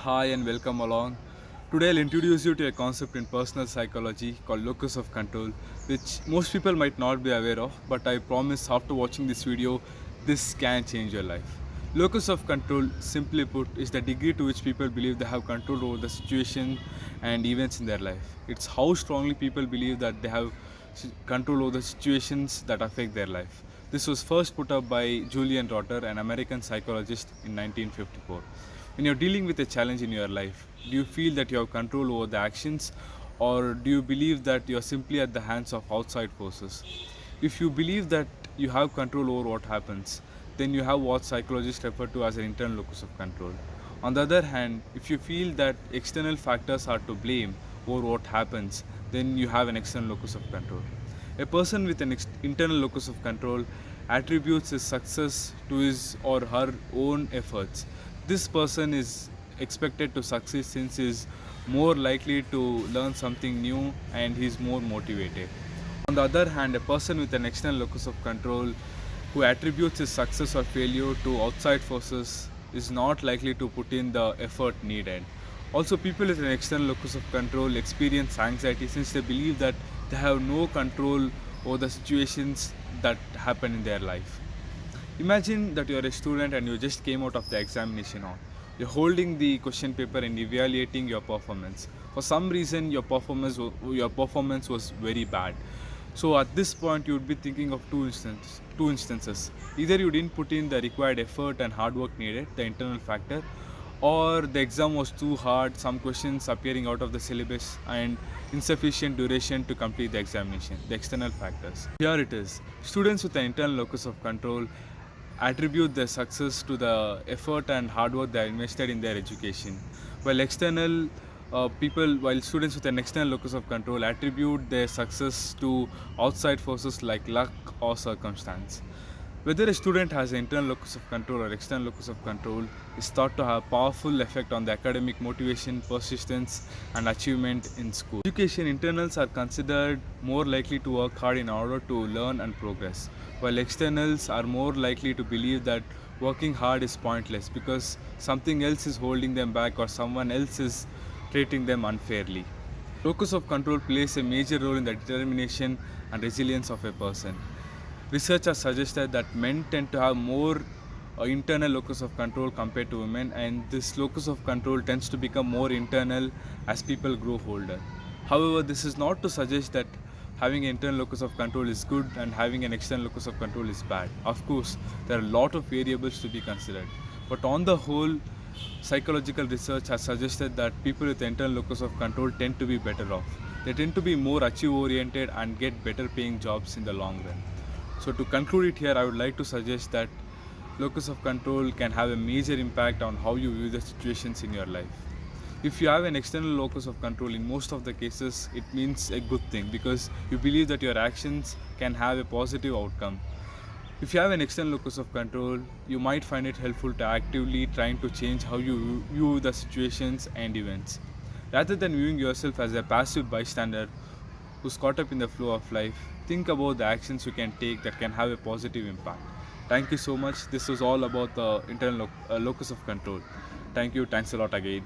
Hi and welcome along. Today I'll introduce you to a concept in personal psychology called locus of control, which most people might not be aware of, but I promise after watching this video, this can change your life. Locus of control, simply put, is the degree to which people believe they have control over the situation and events in their life. It's how strongly people believe that they have control over the situations that affect their life. This was first put up by Julian Rotter, an American psychologist, in 1954. When you're dealing with a challenge in your life, do you feel that you have control over the actions, or do you believe that you're simply at the hands of outside forces? If you believe that you have control over what happens, then you have what psychologists refer to as an internal locus of control. On the other hand, if you feel that external factors are to blame over what happens, then you have an external locus of control. A person with an internal locus of control attributes his success to his or her own efforts. This person is expected to succeed since he is more likely to learn something new and he is more motivated. On the other hand, a person with an external locus of control who attributes his success or failure to outside forces is not likely to put in the effort needed. Also, people with an external locus of control experience anxiety since they believe that they have no control over the situations that happen in their life. Imagine that you're a student and you just came out of the examination hall. You're holding the question paper and evaluating your performance. For some reason, your performance was very bad. So at this point, you would be thinking of two instances. Either you didn't put in the required effort and hard work needed, the internal factor, or the exam was too hard, some questions appearing out of the syllabus, and insufficient duration to complete the examination, the external factors. Here it is. Students with an internal locus of control attribute their success to the effort and hard work they invested in their education, while students with an external locus of control attribute their success to outside forces like luck or circumstance. Whether a student has an internal locus of control or external locus of control is thought to have a powerful effect on the academic motivation, persistence, and achievement in school. Education internals are considered more likely to work hard in order to learn and progress, while externals are more likely to believe that working hard is pointless because something else is holding them back or someone else is treating them unfairly. Locus of control plays a major role in the determination and resilience of a person. Research has suggested that men tend to have more internal locus of control compared to women, and this locus of control tends to become more internal as people grow older. However, this is not to suggest that having an internal locus of control is good and having an external locus of control is bad. Of course, there are a lot of variables to be considered, but on the whole, psychological research has suggested that people with internal locus of control tend to be better off. They tend to be more achieve oriented and get better paying jobs in the long run. So to conclude it here, I would like to suggest that locus of control can have a major impact on how you view the situations in your life. If you have an external locus of control, in most of the cases, it means a good thing because you believe that your actions can have a positive outcome. If you have an external locus of control, you might find it helpful to actively trying to change how you view the situations and events. Rather than viewing yourself as a passive bystander who's caught up in the flow of life, think about the actions you can take that can have a positive impact. Thank you so much. This was all about the internal locus of control. Thank you. Thanks a lot again.